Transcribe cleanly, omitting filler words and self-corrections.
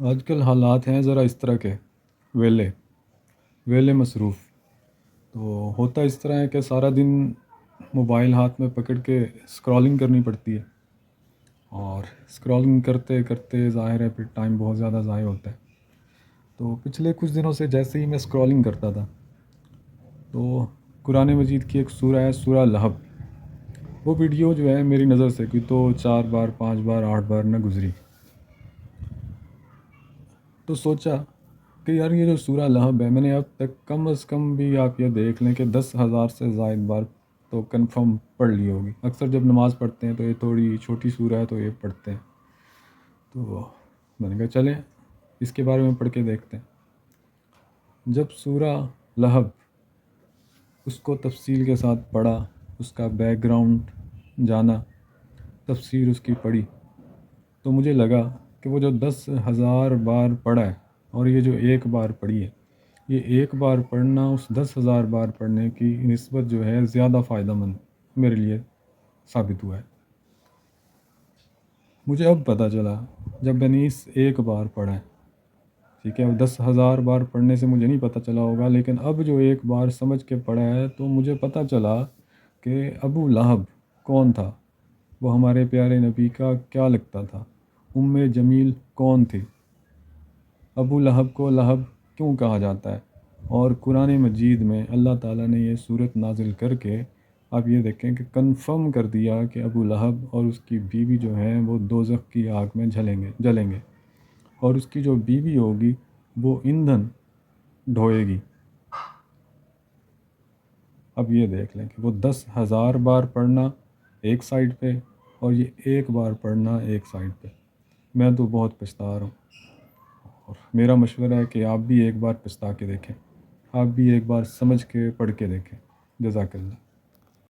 آج کل حالات ہیں ذرا اس طرح کے، ویلے ویلے مصروف. تو ہوتا اس طرح ہے کہ سارا دن موبائل ہاتھ میں پکڑ کے اسکرولنگ کرنی پڑتی ہے، اور اسکرولنگ کرتے کرتے ظاہر ہے پھر ٹائم بہت زیادہ ضائع ہوتا ہے. تو پچھلے کچھ دنوں سے جیسے ہی میں اسکرولنگ کرتا تھا تو قرآن مجید کی ایک سورہ ہے، سورہ لہب. وہ ویڈیو جو ہے میری نظر سے کوئی تو 4 بار 5 بار 8 بار نہ گزری. تو سوچا کہ یار یہ جو سورہ لہب ہے، میں نے اب تک کم از کم بھی آپ یہ دیکھ لیں کہ 10,000 سے زائد بار تو کنفرم پڑھ لی ہوگی. اکثر جب نماز پڑھتے ہیں تو یہ تھوڑی چھوٹی سورہ ہے تو یہ پڑھتے ہیں. تو میں نے کہا چلیں اس کے بارے میں پڑھ کے دیکھتے ہیں. جب سورہ لہب اس کو تفصیل کے ساتھ پڑھا، اس کا بیک گراؤنڈ جانا، تفسیر اس کی پڑھی، تو مجھے لگا کہ وہ جو 10,000 بار پڑھا ہے اور یہ جو ایک بار پڑھی ہے، یہ ایک بار پڑھنا اس 10,000 بار پڑھنے کی نسبت جو ہے زیادہ فائدہ مند میرے لیے ثابت ہوا ہے. مجھے اب پتہ چلا جب میں نے اس ایک بار پڑھا ہے، ٹھیک ہے، اب 10,000 بار پڑھنے سے مجھے نہیں پتہ چلا ہوگا، لیکن اب جو ایک بار سمجھ کے پڑھا ہے تو مجھے پتہ چلا کہ ابو لہب کون تھا، وہ ہمارے پیارے نبی کا کیا لگتا تھا، جمیل کون تھی، ابو لہب کو لہب کیوں کہا جاتا ہے. اور قرآن مجید میں اللہ تعالیٰ نے یہ صورت نازل کر کے آپ یہ دیکھیں کہ کنفرم کر دیا کہ ابو لہب اور اس کی بیوی جو ہیں وہ دوزخ کی آگ میں جلیں گے، اور اس کی جو بیوی ہوگی وہ ایندھن ڈھوئے گی. اب یہ دیکھ لیں کہ وہ 10,000 بار پڑھنا ایک سائڈ پہ اور یہ ایک بار پڑھنا ایک سائڈ پہ. میں تو بہت پچھتا رہا ہوں، اور میرا مشورہ ہے کہ آپ بھی ایک بار پچھتا کے دیکھیں، آپ بھی ایک بار سمجھ کے پڑھ کے دیکھیں. جزاک اللہ.